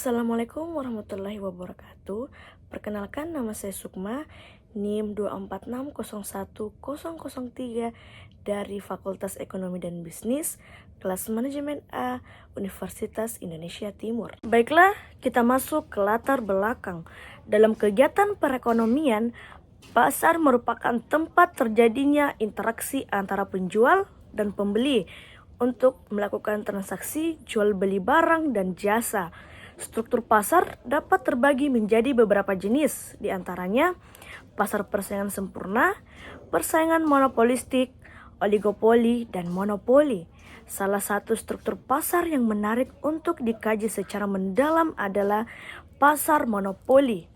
Assalamualaikum warahmatullahi wabarakatuh. Perkenalkan, nama saya Sukma, NIM 246010003 dari Fakultas Ekonomi dan Bisnis, kelas Manajemen A, Universitas Indonesia Timur. Baiklah, kita masuk ke latar belakang. Dalam kegiatan perekonomian, pasar merupakan tempat terjadinya interaksi antara penjual dan pembeli untuk melakukan transaksi jual beli barang dan jasa. Struktur pasar dapat terbagi menjadi beberapa jenis, di antaranya pasar persaingan sempurna, persaingan monopolistik, oligopoli, dan monopoli. Salah satu struktur pasar yang menarik untuk dikaji secara mendalam adalah pasar monopoli,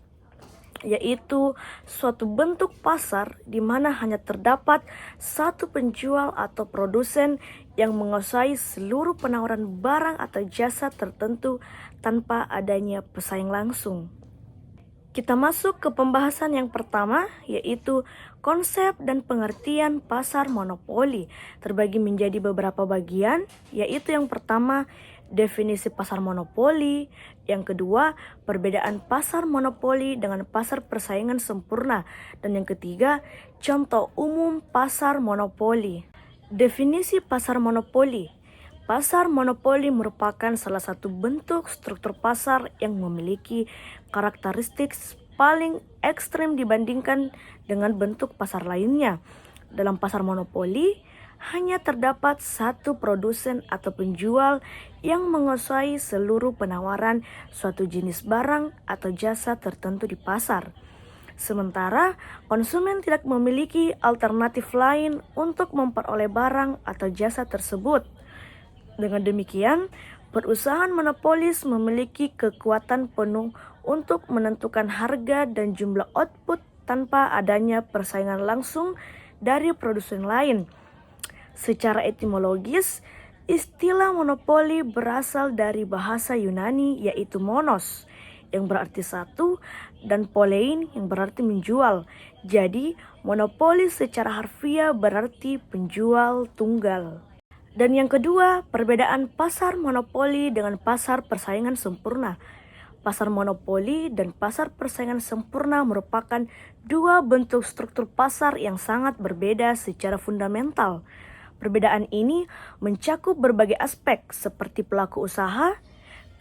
yaitu suatu bentuk pasar di mana hanya terdapat satu penjual atau produsen yang menguasai seluruh penawaran barang atau jasa tertentu tanpa adanya pesaing langsung. Kita masuk ke pembahasan yang pertama, yaitu konsep dan pengertian pasar monopoli. Terbagi menjadi beberapa bagian, yaitu yang pertama, definisi pasar monopoli. Yang kedua, perbedaan pasar monopoli dengan pasar persaingan sempurna. Dan yang ketiga, contoh umum pasar monopoli. Definisi pasar monopoli. Pasar monopoli merupakan salah satu bentuk struktur pasar yang memiliki karakteristik paling ekstrem dibandingkan dengan bentuk pasar lainnya. Dalam pasar monopoli, hanya terdapat satu produsen atau penjual yang menguasai seluruh penawaran suatu jenis barang atau jasa tertentu di pasar. Sementara konsumen tidak memiliki alternatif lain untuk memperoleh barang atau jasa tersebut. Dengan demikian, perusahaan monopolis memiliki kekuatan penuh untuk menentukan harga dan jumlah output tanpa adanya persaingan langsung dari produsen lain. Secara etimologis, istilah monopoli berasal dari bahasa Yunani, yaitu monos, yang berarti satu, dan polein yang berarti menjual. Jadi, monopoli secara harfiah berarti penjual tunggal. Dan yang kedua, perbedaan pasar monopoli dengan pasar persaingan sempurna. Pasar monopoli dan pasar persaingan sempurna merupakan dua bentuk struktur pasar yang sangat berbeda secara fundamental. Perbedaan ini mencakup berbagai aspek seperti pelaku usaha,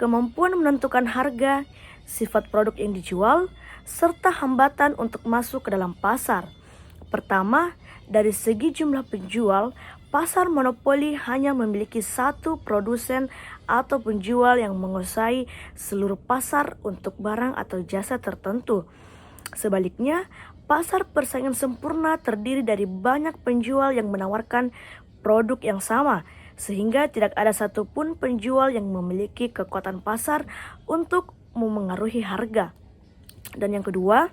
kemampuan menentukan harga, sifat produk yang dijual, serta hambatan untuk masuk ke dalam pasar. Pertama, dari segi jumlah penjual, pasar monopoli hanya memiliki satu produsen atau penjual yang menguasai seluruh pasar untuk barang atau jasa tertentu. Sebaliknya, pasar persaingan sempurna terdiri dari banyak penjual yang menawarkan produk yang sama, sehingga tidak ada satupun penjual yang memiliki kekuatan pasar untuk memengaruhi harga. Dan yang kedua,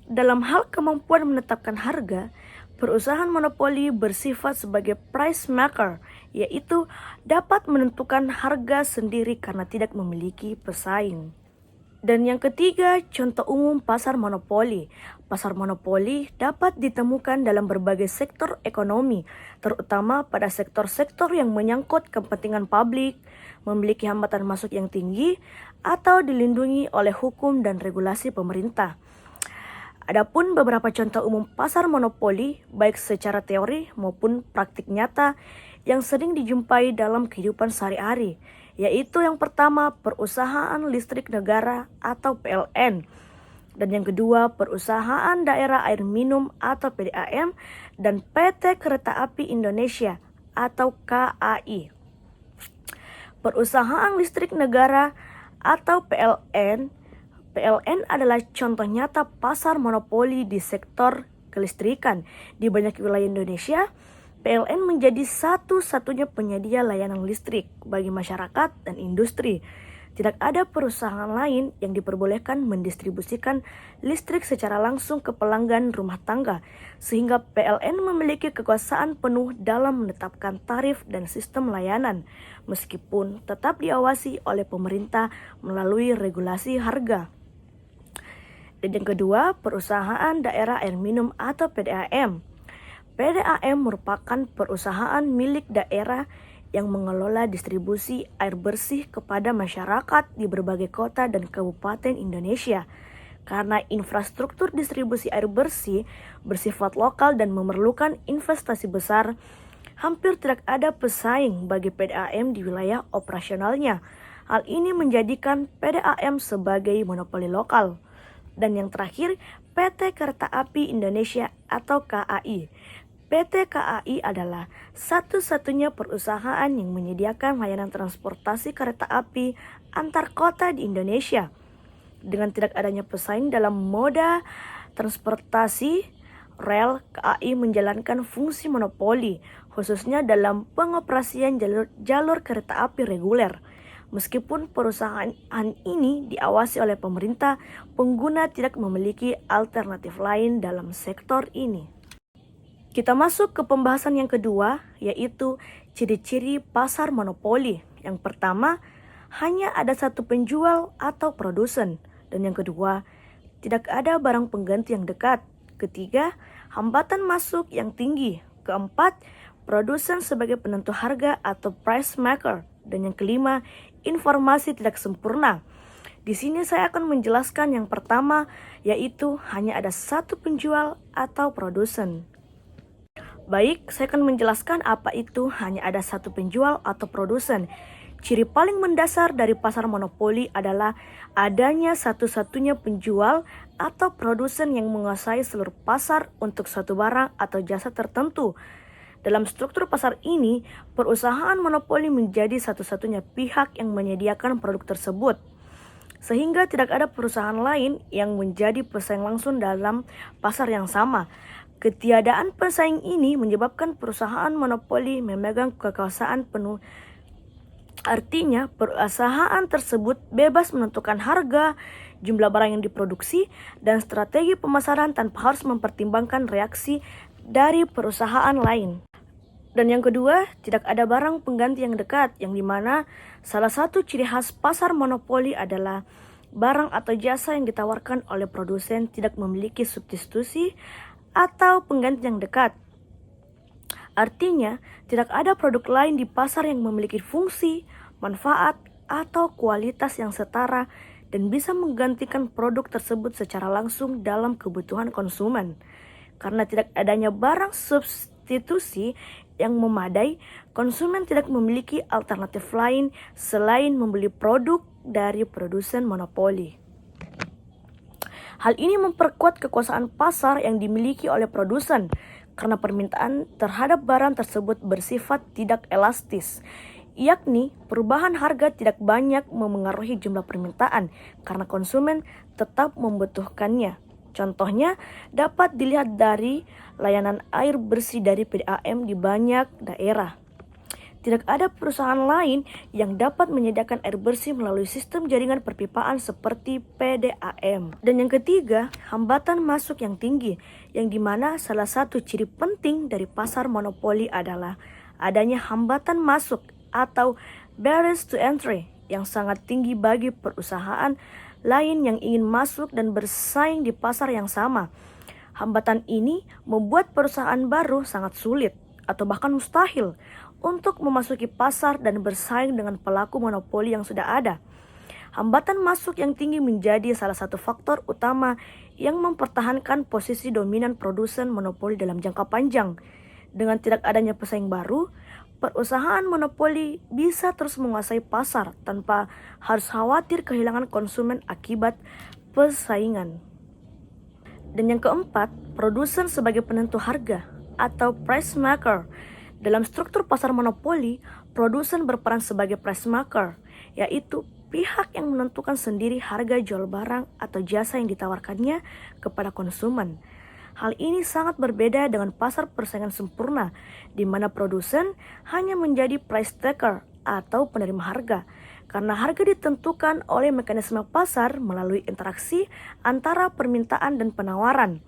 dalam hal kemampuan menetapkan harga, perusahaan monopoli bersifat sebagai price maker, yaitu dapat menentukan harga sendiri karena tidak memiliki pesaing. Dan yang ketiga, contoh umum pasar monopoli. Pasar monopoli dapat ditemukan dalam berbagai sektor ekonomi, terutama pada sektor-sektor yang menyangkut kepentingan publik, memiliki hambatan masuk yang tinggi, atau dilindungi oleh hukum dan regulasi pemerintah. Adapun beberapa contoh umum pasar monopoli, baik secara teori maupun praktik nyata yang sering dijumpai dalam kehidupan sehari-hari, yaitu yang pertama, perusahaan listrik negara atau PLN, dan yang kedua, perusahaan daerah air minum atau PDAM, dan PT Kereta Api Indonesia atau KAI. Perusahaan listrik negara atau PLN adalah contoh nyata pasar monopoli di sektor kelistrikan. Di banyak wilayah Indonesia, PLN menjadi satu-satunya penyedia layanan listrik bagi masyarakat dan industri. Tidak ada perusahaan lain yang diperbolehkan mendistribusikan listrik secara langsung ke pelanggan rumah tangga, sehingga PLN memiliki kekuasaan penuh dalam menetapkan tarif dan sistem layanan, meskipun tetap diawasi oleh pemerintah melalui regulasi harga. Dan yang kedua, perusahaan daerah air minum atau PDAM. PDAM merupakan perusahaan milik daerah yang mengelola distribusi air bersih kepada masyarakat di berbagai kota dan kabupaten Indonesia. Karena infrastruktur distribusi air bersih bersifat lokal dan memerlukan investasi besar, hampir tidak ada pesaing bagi PDAM di wilayah operasionalnya. Hal ini menjadikan PDAM sebagai monopoli lokal. Dan yang terakhir, PT Kereta Api Indonesia atau KAI. PT KAI adalah satu-satunya perusahaan yang menyediakan layanan transportasi kereta api antar kota di Indonesia. Dengan tidak adanya pesaing dalam moda transportasi rel, KAI menjalankan fungsi monopoli, khususnya dalam pengoperasian jalur kereta api reguler. Meskipun perusahaan ini diawasi oleh pemerintah, pengguna tidak memiliki alternatif lain dalam sektor ini. Kita masuk ke pembahasan yang kedua, yaitu ciri-ciri pasar monopoli. Yang pertama, hanya ada satu penjual atau produsen. Dan yang kedua, tidak ada barang pengganti yang dekat. Ketiga, hambatan masuk yang tinggi. Keempat, produsen sebagai penentu harga atau price maker. Dan yang kelima, informasi tidak sempurna. Di sini saya akan menjelaskan yang pertama, yaitu hanya ada satu penjual atau produsen. Baik, saya akan menjelaskan apa itu hanya ada satu penjual atau produsen. Ciri paling mendasar dari pasar monopoli adalah adanya satu-satunya penjual atau produsen yang menguasai seluruh pasar untuk suatu barang atau jasa tertentu. Dalam struktur pasar ini, perusahaan monopoli menjadi satu-satunya pihak yang menyediakan produk tersebut. Sehingga tidak ada perusahaan lain yang menjadi pesaing langsung dalam pasar yang sama. Ketiadaan pesaing ini menyebabkan perusahaan monopoli memegang kekuasaan penuh. Artinya, perusahaan tersebut bebas menentukan harga, jumlah barang yang diproduksi, dan strategi pemasaran tanpa harus mempertimbangkan reaksi dari perusahaan lain. Dan yang kedua, tidak ada barang pengganti yang dekat, yang dimana salah satu ciri khas pasar monopoli adalah barang atau jasa yang ditawarkan oleh produsen tidak memiliki substitusi atau pengganti yang dekat. Artinya, tidak ada produk lain di pasar yang memiliki fungsi, manfaat, atau kualitas yang setara dan bisa menggantikan produk tersebut secara langsung dalam kebutuhan konsumen. Karena tidak adanya barang substitusi yang memadai, konsumen tidak memiliki alternatif lain selain membeli produk dari produsen monopoli. Hal ini memperkuat kekuasaan pasar yang dimiliki oleh produsen, karena permintaan terhadap barang tersebut bersifat tidak elastis, yakni perubahan harga tidak banyak memengaruhi jumlah permintaan karena konsumen tetap membutuhkannya. Contohnya dapat dilihat dari layanan air bersih dari PDAM di banyak daerah. Tidak ada perusahaan lain yang dapat menyediakan air bersih melalui sistem jaringan perpipaan seperti PDAM. Dan yang ketiga, hambatan masuk yang tinggi, yang dimana salah satu ciri penting dari pasar monopoli adalah adanya hambatan masuk atau barriers to entry yang sangat tinggi bagi perusahaan lain yang ingin masuk dan bersaing di pasar yang sama. Hambatan ini membuat perusahaan baru sangat sulit atau bahkan mustahil untuk memasuki pasar dan bersaing dengan pelaku monopoli yang sudah ada. Hambatan masuk yang tinggi menjadi salah satu faktor utama yang mempertahankan posisi dominan produsen monopoli dalam jangka panjang. Dengan tidak adanya pesaing baru, perusahaan monopoli bisa terus menguasai pasar tanpa harus khawatir kehilangan konsumen akibat persaingan. Dan yang keempat, produsen sebagai penentu harga atau price maker. Dalam struktur pasar monopoli, produsen berperan sebagai price maker, yaitu pihak yang menentukan sendiri harga jual barang atau jasa yang ditawarkannya kepada konsumen. Hal ini sangat berbeda dengan pasar persaingan sempurna, di mana produsen hanya menjadi price taker atau penerima harga, karena harga ditentukan oleh mekanisme pasar melalui interaksi antara permintaan dan penawaran.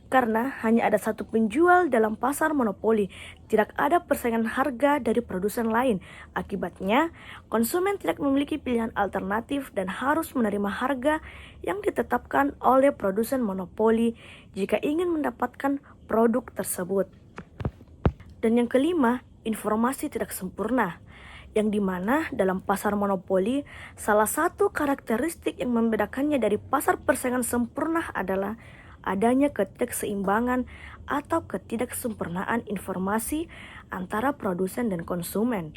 Karena hanya ada satu penjual dalam pasar monopoli, tidak ada persaingan harga dari produsen lain. Akibatnya, konsumen tidak memiliki pilihan alternatif dan harus menerima harga yang ditetapkan oleh produsen monopoli jika ingin mendapatkan produk tersebut. Dan yang kelima, informasi tidak sempurna, yang dimana dalam pasar monopoli, salah satu karakteristik yang membedakannya dari pasar persaingan sempurna adalah adanya ketidakseimbangan atau ketidaksempurnaan informasi antara produsen dan konsumen.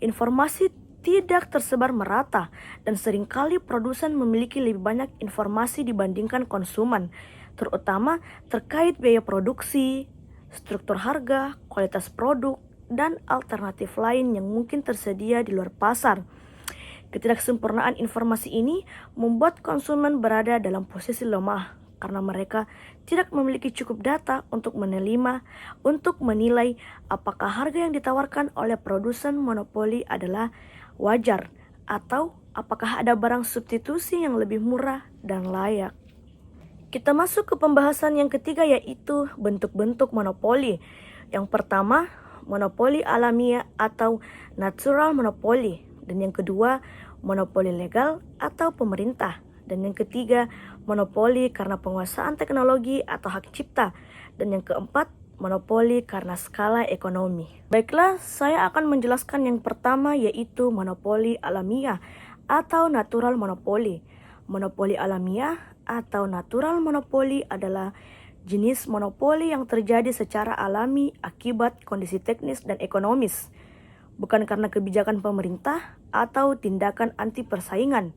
Informasi tidak tersebar merata dan seringkali produsen memiliki lebih banyak informasi dibandingkan konsumen, terutama terkait biaya produksi, struktur harga, kualitas produk, dan alternatif lain yang mungkin tersedia di luar pasar. Ketidaksempurnaan informasi ini membuat konsumen berada dalam posisi lemah karena mereka tidak memiliki cukup data untuk menilai apakah harga yang ditawarkan oleh produsen monopoli adalah wajar atau apakah ada barang substitusi yang lebih murah dan layak. Kita masuk ke pembahasan yang ketiga, yaitu bentuk-bentuk monopoli. Yang pertama, monopoli alamiah atau natural monopoly, dan yang kedua, monopoli legal atau pemerintah, dan yang ketiga, monopoli karena penguasaan teknologi atau hak cipta, dan yang keempat, monopoli karena skala ekonomi. Baiklah, saya akan menjelaskan yang pertama, yaitu monopoli alamiah atau natural monopoly. Monopoli alamiah atau natural monopoly adalah jenis monopoli yang terjadi secara alami akibat kondisi teknis dan ekonomis, bukan karena kebijakan pemerintah atau tindakan anti persaingan.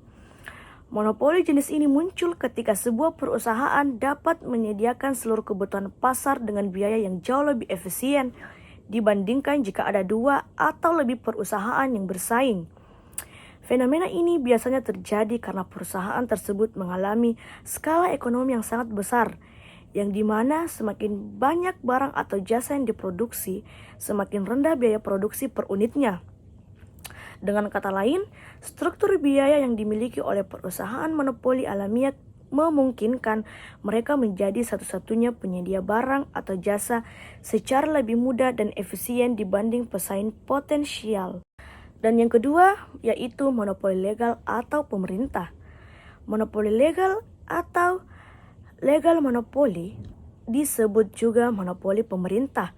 Monopoli jenis ini muncul ketika sebuah perusahaan dapat menyediakan seluruh kebutuhan pasar dengan biaya yang jauh lebih efisien dibandingkan jika ada dua atau lebih perusahaan yang bersaing. Fenomena ini biasanya terjadi karena perusahaan tersebut mengalami skala ekonomi yang sangat besar, yang dimana semakin banyak barang atau jasa yang diproduksi, semakin rendah biaya produksi per unitnya. Dengan kata lain, struktur biaya yang dimiliki oleh perusahaan monopoli alamiah memungkinkan mereka menjadi satu-satunya penyedia barang atau jasa secara lebih mudah dan efisien dibanding pesaing potensial. Dan yang kedua, yaitu monopoli legal atau pemerintah. Monopoli legal atau legal monopoly, disebut juga monopoli pemerintah,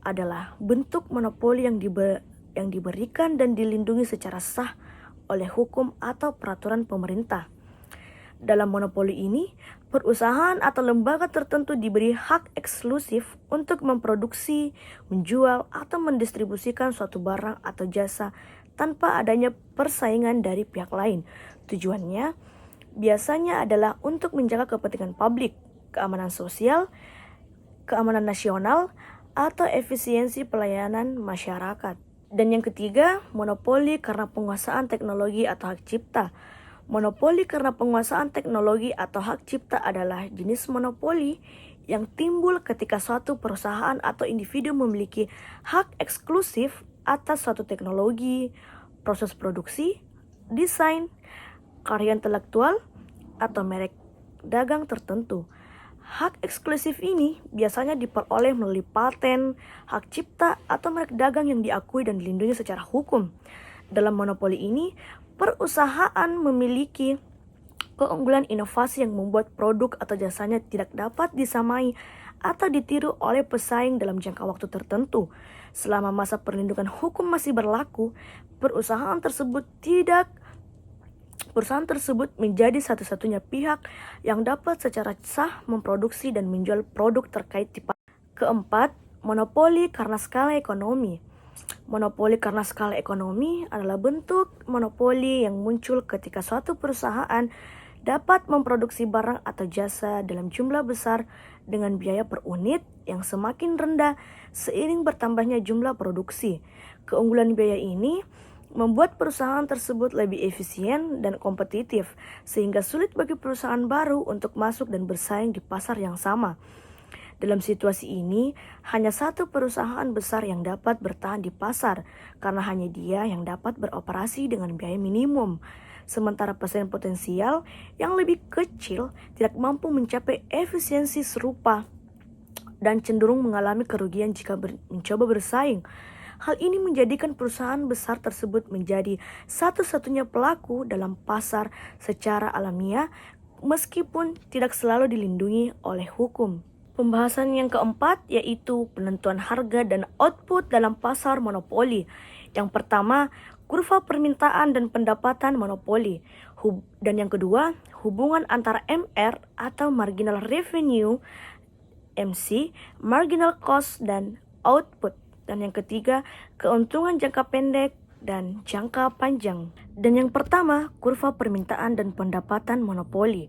adalah bentuk monopoli yang diberikan dan dilindungi secara sah oleh hukum atau peraturan pemerintah. Dalam monopoli ini, perusahaan atau lembaga tertentu diberi hak eksklusif untuk memproduksi, menjual, atau mendistribusikan suatu barang atau jasa tanpa adanya persaingan dari pihak lain. Tujuannya biasanya adalah untuk menjaga kepentingan publik, keamanan sosial, keamanan nasional, atau efisiensi pelayanan masyarakat. Dan yang ketiga, monopoli karena penguasaan teknologi atau hak cipta. Monopoli karena penguasaan teknologi atau hak cipta adalah jenis monopoli yang timbul ketika suatu perusahaan atau individu memiliki hak eksklusif atas suatu teknologi, proses produksi, desain, karya intelektual, atau merek dagang tertentu. Hak eksklusif ini biasanya diperoleh melalui paten, hak cipta, atau merek dagang yang diakui dan dilindungi secara hukum. Dalam monopoli ini, perusahaan memiliki keunggulan inovasi yang membuat produk atau jasanya tidak dapat disamai atau ditiru oleh pesaing dalam jangka waktu tertentu. Selama masa perlindungan hukum masih berlaku, perusahaan tersebut menjadi satu-satunya pihak yang dapat secara sah memproduksi dan menjual produk terkait di pasar. Keempat, monopoli karena skala ekonomi. Monopoli karena skala ekonomi adalah bentuk monopoli yang muncul ketika suatu perusahaan dapat memproduksi barang atau jasa dalam jumlah besar dengan biaya per unit yang semakin rendah seiring bertambahnya jumlah produksi. Keunggulan biaya ini membuat perusahaan tersebut lebih efisien dan kompetitif, sehingga sulit bagi perusahaan baru untuk masuk dan bersaing di pasar yang sama. Dalam situasi ini, hanya satu perusahaan besar yang dapat bertahan di pasar, karena hanya dia yang dapat beroperasi dengan biaya minimum. Sementara pesaing potensial yang lebih kecil tidak mampu mencapai efisiensi serupa dan cenderung mengalami kerugian jika mencoba bersaing. Hal ini menjadikan perusahaan besar tersebut menjadi satu-satunya pelaku dalam pasar secara alamiah, meskipun tidak selalu dilindungi oleh hukum. Pembahasan yang keempat yaitu penentuan harga dan output dalam pasar monopoli. Yang pertama, kurva permintaan dan pendapatan monopoli. Dan yang kedua, hubungan antara MR atau marginal revenue, MC, marginal cost dan output. Dan yang ketiga, keuntungan jangka pendek dan jangka panjang. Dan yang pertama, kurva permintaan dan pendapatan monopoli.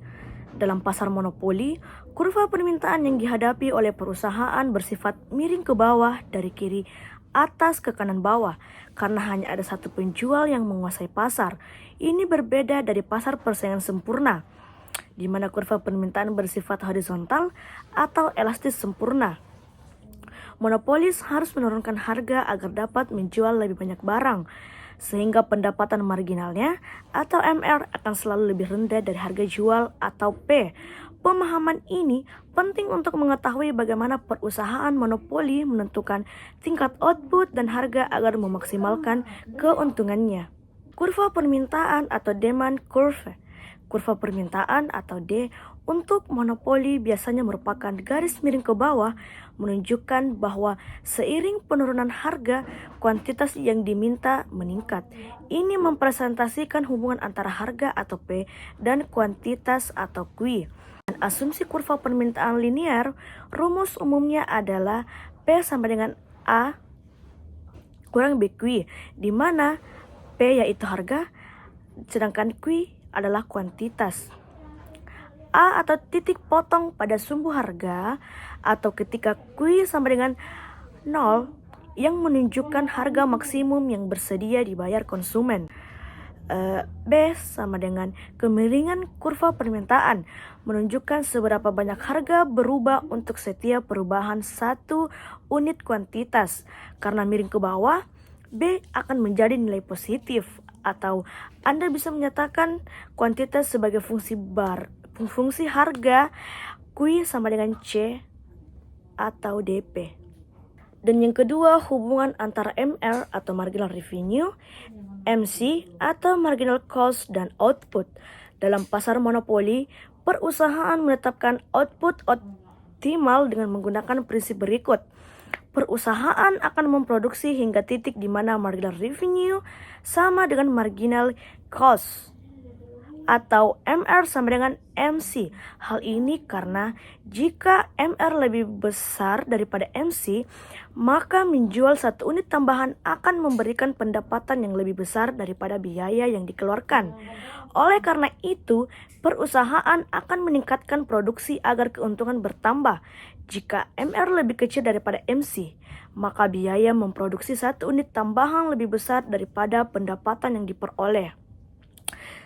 Dalam pasar monopoli, kurva permintaan yang dihadapi oleh perusahaan bersifat miring ke bawah dari kiri atas ke kanan bawah karena hanya ada satu penjual yang menguasai pasar. Ini berbeda dari pasar persaingan sempurna, di mana kurva permintaan bersifat horizontal atau elastis sempurna. Monopolis harus menurunkan harga agar dapat menjual lebih banyak barang, sehingga pendapatan marginalnya atau MR akan selalu lebih rendah dari harga jual atau P. Pemahaman ini penting untuk mengetahui bagaimana perusahaan monopoli menentukan tingkat output dan harga agar memaksimalkan keuntungannya. Kurva permintaan atau demand curve. Kurva permintaan atau D untuk monopoli biasanya merupakan garis miring ke bawah, menunjukkan bahwa seiring penurunan harga, kuantitas yang diminta meningkat. Ini mempresentasikan hubungan antara harga atau P dan kuantitas atau Q. Dan asumsi kurva permintaan linear, rumus umumnya adalah P sama dengan A kurang BQ, di mana P yaitu harga, sedangkan Q adalah kuantitas. A atau titik potong pada sumbu harga atau ketika Q sama dengan 0 yang menunjukkan harga maksimum yang bersedia dibayar konsumen. B sama dengan kemiringan kurva permintaan menunjukkan seberapa banyak harga berubah untuk setiap perubahan satu unit kuantitas. Karena miring ke bawah, B akan menjadi nilai positif, atau Anda bisa menyatakan kuantitas sebagai fungsi harga Q sama dengan C atau DP. Dan yang kedua, hubungan antara MR atau marginal revenue, MC atau marginal cost dan output. Dalam pasar monopoli, perusahaan menetapkan output optimal dengan menggunakan prinsip berikut. Perusahaan akan memproduksi hingga titik di mana marginal revenue sama dengan marginal cost, atau MR sama dengan MC. Hal ini karena jika MR lebih besar daripada MC, maka menjual satu unit tambahan akan memberikan pendapatan yang lebih besar daripada biaya yang dikeluarkan. Oleh karena itu, perusahaan akan meningkatkan produksi agar keuntungan bertambah. Jika MR lebih kecil daripada MC, maka biaya memproduksi satu unit tambahan lebih besar daripada pendapatan yang diperoleh.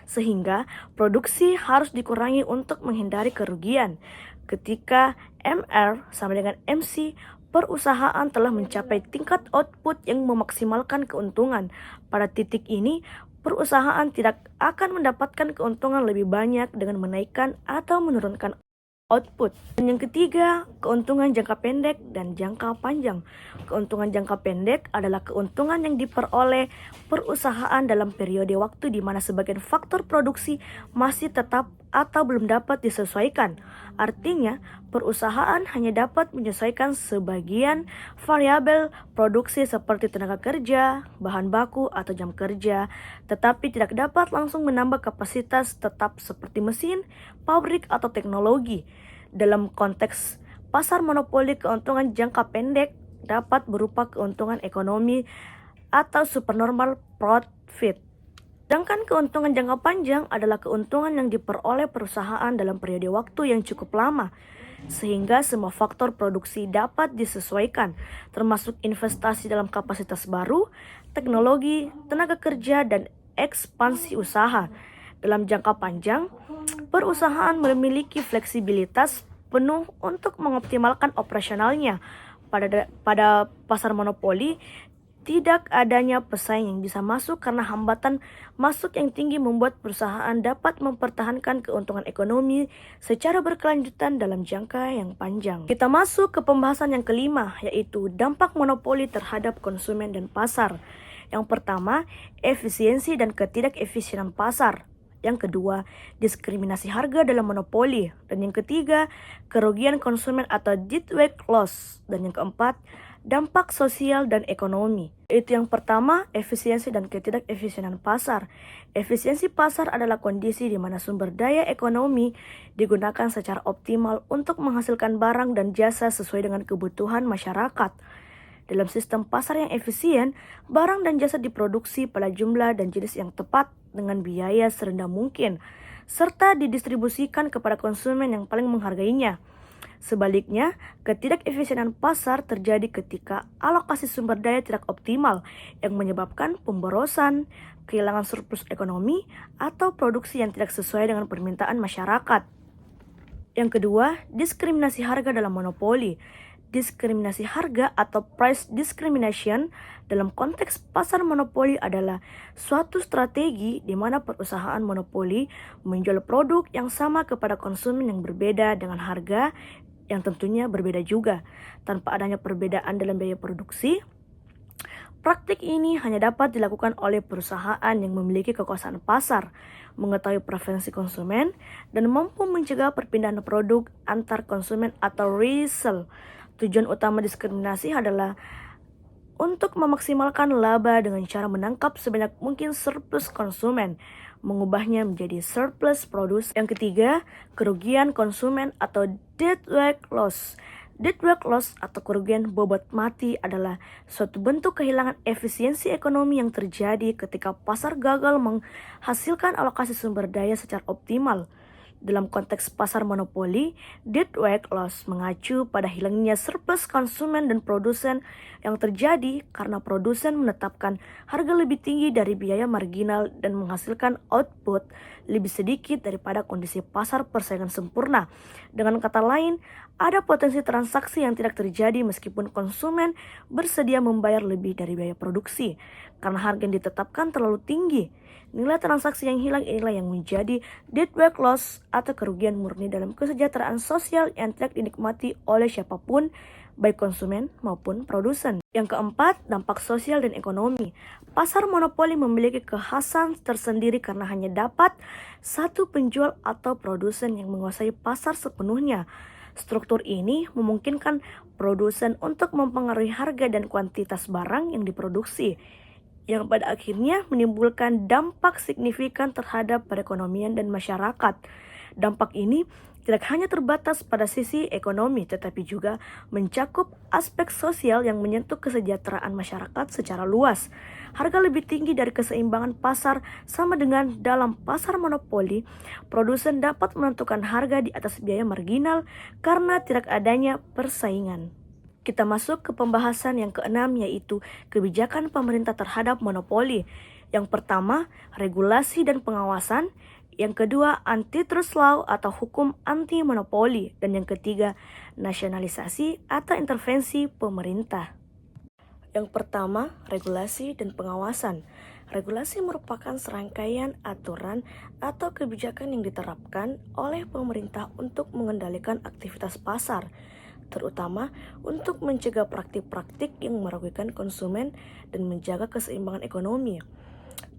Sehingga produksi harus dikurangi untuk menghindari kerugian. Ketika MR sama dengan MC, perusahaan telah mencapai tingkat output yang memaksimalkan keuntungan. Pada titik ini, perusahaan tidak akan mendapatkan keuntungan lebih banyak dengan menaikkan atau menurunkan output. Dan yang ketiga, keuntungan jangka pendek dan jangka panjang. Keuntungan jangka pendek adalah keuntungan yang diperoleh perusahaan dalam periode waktu di mana sebagian faktor produksi masih tetap atau belum dapat disesuaikan. Artinya, perusahaan hanya dapat menyesuaikan sebagian variabel produksi seperti tenaga kerja, bahan baku, atau jam kerja, tetapi tidak dapat langsung menambah kapasitas tetap seperti mesin, pabrik, atau teknologi. Dalam konteks pasar monopoli, keuntungan jangka pendek dapat berupa keuntungan ekonomi atau supernormal profit. Sedangkan keuntungan jangka panjang adalah keuntungan yang diperoleh perusahaan dalam periode waktu yang cukup lama, sehingga semua faktor produksi dapat disesuaikan, termasuk investasi dalam kapasitas baru, teknologi, tenaga kerja, dan ekspansi usaha. Dalam jangka panjang, perusahaan memiliki fleksibilitas penuh untuk mengoptimalkan operasionalnya. Pada pasar monopoli, tidak adanya pesaing yang bisa masuk karena hambatan masuk yang tinggi membuat perusahaan dapat mempertahankan keuntungan ekonomi secara berkelanjutan dalam jangka yang panjang. Kita masuk ke pembahasan yang kelima, yaitu dampak monopoli terhadap konsumen dan pasar. Yang pertama, efisiensi dan ketidakefisienan pasar. Yang kedua, diskriminasi harga dalam monopoli. Dan yang ketiga, kerugian konsumen atau deadweight loss. Dan yang keempat, dampak sosial dan ekonomi. Itu yang pertama, efisiensi dan ketidakefisienan pasar. Efisiensi pasar adalah kondisi di mana sumber daya ekonomi digunakan secara optimal untuk menghasilkan barang dan jasa sesuai dengan kebutuhan masyarakat. Dalam sistem pasar yang efisien, barang dan jasa diproduksi pada jumlah dan jenis yang tepat dengan biaya serendah mungkin, serta didistribusikan kepada konsumen yang paling menghargainya. Sebaliknya, ketidakefisienan pasar terjadi ketika alokasi sumber daya tidak optimal yang menyebabkan pemborosan, kehilangan surplus ekonomi, atau produksi yang tidak sesuai dengan permintaan masyarakat. Yang kedua, diskriminasi harga dalam monopoli. Diskriminasi harga atau price discrimination dalam konteks pasar monopoli adalah suatu strategi di mana perusahaan monopoli menjual produk yang sama kepada konsumen yang berbeda dengan harga yang tentunya berbeda juga. Tanpa adanya perbedaan dalam biaya produksi, praktik ini hanya dapat dilakukan oleh perusahaan yang memiliki kekuasaan pasar, mengetahui preferensi konsumen, dan mampu mencegah perpindahan produk antar konsumen atau resell. Tujuan utama diskriminasi adalah untuk memaksimalkan laba dengan cara menangkap sebanyak mungkin surplus konsumen, mengubahnya menjadi surplus produce. Yang ketiga, kerugian konsumen atau deadweight loss. Deadweight loss atau kerugian bobot mati adalah suatu bentuk kehilangan efisiensi ekonomi yang terjadi ketika pasar gagal menghasilkan alokasi sumber daya secara optimal. Dalam konteks pasar monopoli, deadweight loss mengacu pada hilangnya surplus konsumen dan produsen yang terjadi karena produsen menetapkan harga lebih tinggi dari biaya marginal dan menghasilkan output lebih sedikit daripada kondisi pasar persaingan sempurna. Dengan kata lain, ada potensi transaksi yang tidak terjadi meskipun konsumen bersedia membayar lebih dari biaya produksi karena harga yang ditetapkan terlalu tinggi. Nilai transaksi yang hilang inilah yang menjadi deadweight loss atau kerugian murni dalam kesejahteraan sosial yang tidak dinikmati oleh siapapun, baik konsumen maupun produsen. Yang keempat, dampak sosial dan ekonomi. Pasar monopoli memiliki kekhasan tersendiri karena hanya dapat satu penjual atau produsen yang menguasai pasar sepenuhnya. Struktur ini memungkinkan produsen untuk mempengaruhi harga dan kuantitas barang yang diproduksi, yang pada akhirnya menimbulkan dampak signifikan terhadap perekonomian dan masyarakat. Dampak ini tidak hanya terbatas pada sisi ekonomi, tetapi juga mencakup aspek sosial yang menyentuh kesejahteraan masyarakat secara luas. Harga lebih tinggi dari keseimbangan pasar sama dengan dalam pasar monopoli, produsen dapat menentukan harga di atas biaya marginal karena tidak adanya persaingan. Kita masuk ke pembahasan yang keenam, yaitu kebijakan pemerintah terhadap monopoli. Yang pertama, regulasi dan pengawasan. Yang kedua, antitrust law atau hukum anti monopoli. Dan yang ketiga, nasionalisasi atau intervensi pemerintah. Yang pertama, regulasi dan pengawasan. Regulasi merupakan serangkaian aturan atau kebijakan yang diterapkan oleh pemerintah untuk mengendalikan aktivitas pasar, terutama untuk mencegah praktik-praktik yang merugikan konsumen dan menjaga keseimbangan ekonomi.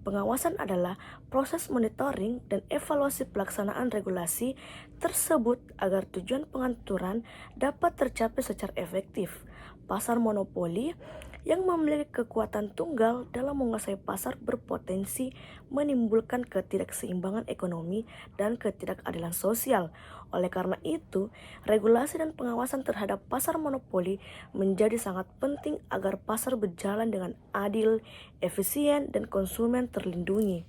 Pengawasan adalah proses monitoring dan evaluasi pelaksanaan regulasi tersebut agar tujuan pengaturan dapat tercapai secara efektif. Pasar monopoli yang memiliki kekuatan tunggal dalam menguasai pasar berpotensi menimbulkan ketidakseimbangan ekonomi dan ketidakadilan sosial. Oleh karena itu, regulasi dan pengawasan terhadap pasar monopoli menjadi sangat penting agar pasar berjalan dengan adil, efisien, dan konsumen terlindungi.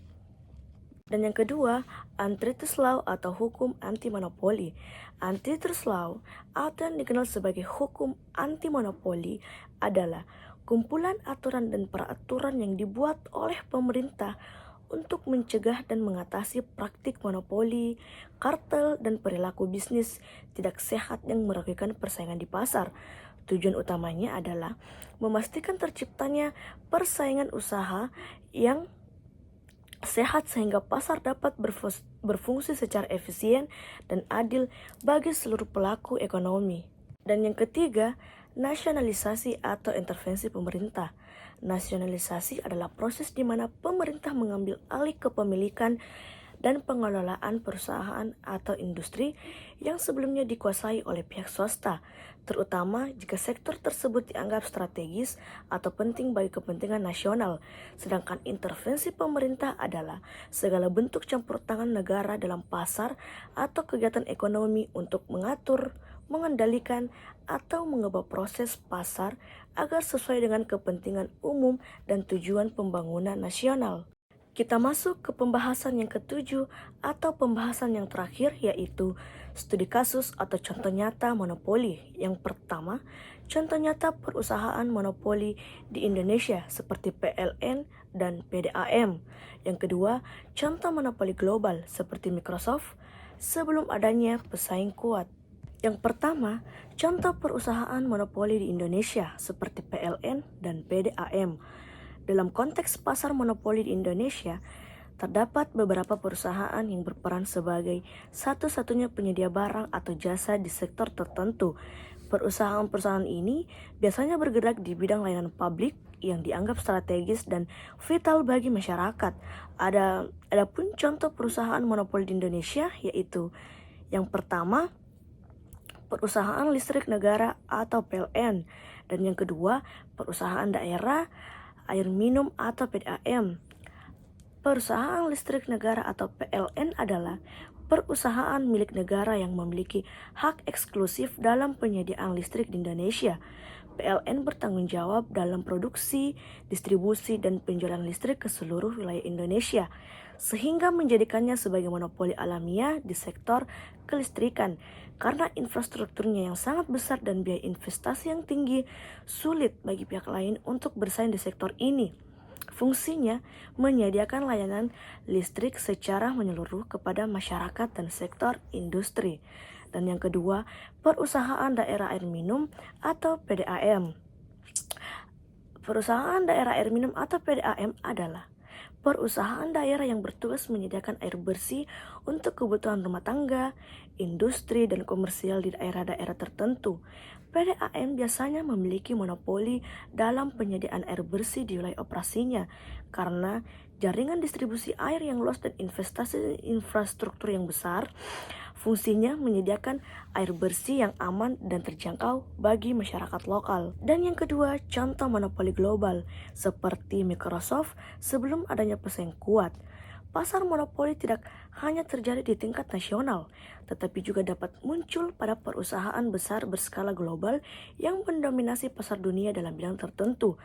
Dan yang kedua, antitrust law atau hukum anti monopoli. Antitrust law atau yang dikenal sebagai hukum anti monopoli adalah kumpulan aturan dan peraturan yang dibuat oleh pemerintah untuk mencegah dan mengatasi praktik monopoli, kartel, dan perilaku bisnis tidak sehat yang merugikan persaingan di pasar. Tujuan utamanya adalah memastikan terciptanya persaingan usaha yang sehat sehingga pasar dapat berfungsi secara efisien dan adil bagi seluruh pelaku ekonomi. Dan yang ketiga, nasionalisasi atau intervensi pemerintah. Nasionalisasi adalah proses di mana pemerintah mengambil alih kepemilikan dan pengelolaan perusahaan atau industri yang sebelumnya dikuasai oleh pihak swasta, terutama jika sektor tersebut dianggap strategis atau penting bagi kepentingan nasional. Sedangkan intervensi pemerintah adalah segala bentuk campur tangan negara dalam pasar atau kegiatan ekonomi untuk mengatur, mengendalikan, atau mengubah proses pasar agar sesuai dengan kepentingan umum dan tujuan pembangunan nasional. Kita masuk ke pembahasan yang ketujuh atau pembahasan yang terakhir, yaitu studi kasus atau contoh nyata monopoli. Yang pertama, contoh nyata perusahaan monopoli di Indonesia seperti PLN dan PDAM. Yang kedua, contoh monopoli global seperti Microsoft sebelum adanya pesaing kuat. Yang pertama, contoh perusahaan monopoli di Indonesia seperti PLN dan PDAM. Dalam konteks pasar monopoli di Indonesia, terdapat beberapa perusahaan yang berperan sebagai satu-satunya penyedia barang atau jasa di sektor tertentu. Perusahaan-perusahaan ini biasanya bergerak di bidang layanan publik yang dianggap strategis dan vital bagi masyarakat. Adapun contoh perusahaan monopoli di Indonesia yaitu yang pertama, perusahaan listrik negara atau PLN, dan yang kedua, perusahaan daerah air minum atau PDAM. Perusahaan listrik negara atau PLN adalah perusahaan milik negara yang memiliki hak eksklusif dalam penyediaan listrik di Indonesia. PLN bertanggung jawab dalam produksi, distribusi, dan penjualan listrik ke seluruh wilayah Indonesia, sehingga menjadikannya sebagai monopoli alamiah di sektor kelistrikan. Karena infrastrukturnya yang sangat besar dan biaya investasi yang tinggi, sulit bagi pihak lain untuk bersaing di sektor ini. Fungsinya menyediakan layanan listrik secara menyeluruh kepada masyarakat dan sektor industri. Dan yang kedua, perusahaan daerah air minum atau PDAM. Perusahaan daerah air minum atau PDAM adalah perusahaan daerah yang bertugas menyediakan air bersih untuk kebutuhan rumah tangga, industri, dan komersial di daerah-daerah tertentu. PDAM biasanya memiliki monopoli dalam penyediaan air bersih di wilayah operasinya karena jaringan distribusi air yang luas dan investasi infrastruktur yang besar. Fungsinya menyediakan air bersih yang aman dan terjangkau bagi masyarakat lokal. Dan yang kedua, contoh monopoli global seperti Microsoft sebelum adanya pesaing kuat. Pasar monopoli tidak hanya terjadi di tingkat nasional, tetapi juga dapat muncul pada perusahaan besar berskala global yang mendominasi pasar dunia dalam bidang tertentu.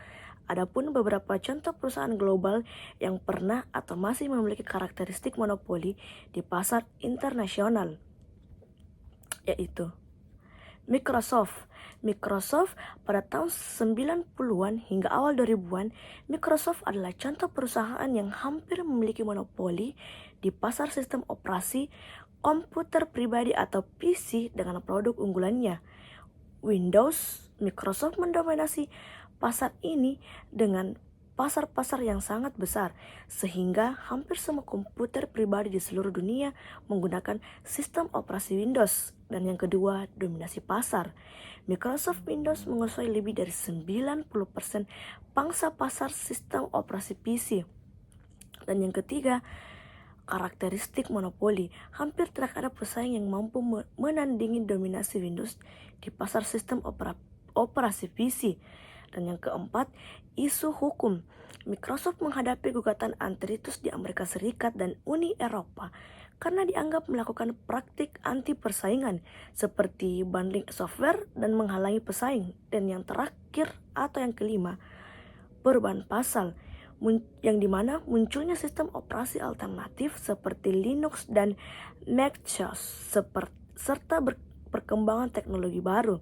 Adapun beberapa contoh perusahaan global yang pernah atau masih memiliki karakteristik monopoli di pasar internasional, yaitu Microsoft. Microsoft pada tahun 90-an hingga awal 2000-an, Microsoft adalah contoh perusahaan yang hampir memiliki monopoli di pasar sistem operasi komputer pribadi atau PC dengan produk unggulannya Windows. Microsoft mendominasi pasar ini dengan pasar-pasar yang sangat besar, sehingga hampir semua komputer pribadi di seluruh dunia menggunakan sistem operasi Windows. Dan yang kedua, dominasi pasar. Microsoft Windows menguasai lebih dari 90% pangsa pasar sistem operasi PC. Dan yang ketiga, karakteristik monopoli. Hampir tidak ada pesaing yang mampu menandingi dominasi Windows di pasar sistem operasi PC. Dan yang keempat, isu hukum. Microsoft menghadapi gugatan antitrust di Amerika Serikat dan Uni Eropa karena dianggap melakukan praktik anti persaingan seperti bundling software dan menghalangi pesaing. Dan yang terakhir atau yang kelima, perubahan pasal, yang dimana munculnya sistem operasi alternatif seperti Linux dan macOS serta perkembangan teknologi baru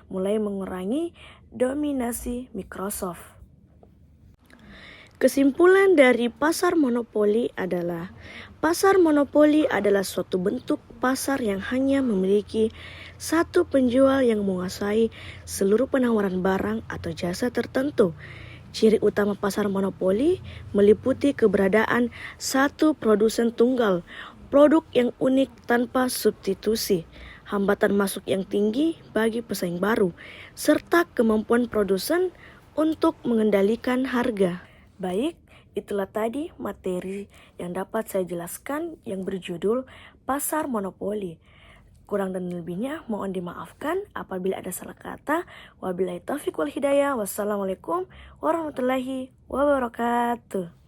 mulai mengurangi dominasi Microsoft. Kesimpulan dari pasar monopoli adalah suatu bentuk pasar yang hanya memiliki satu penjual yang menguasai seluruh penawaran barang atau jasa tertentu. Ciri utama pasar monopoli meliputi keberadaan satu produsen tunggal, produk yang unik tanpa substitusi, hambatan masuk yang tinggi bagi pesaing baru, serta kemampuan produsen untuk mengendalikan harga. Baik, Itulah tadi materi yang dapat saya jelaskan yang berjudul Pasar Monopoli. Kurang dan lebihnya mohon dimaafkan apabila ada salah kata. Wabillahi taufiq wal hidayah. Wassalamualaikum warahmatullahi wabarakatuh.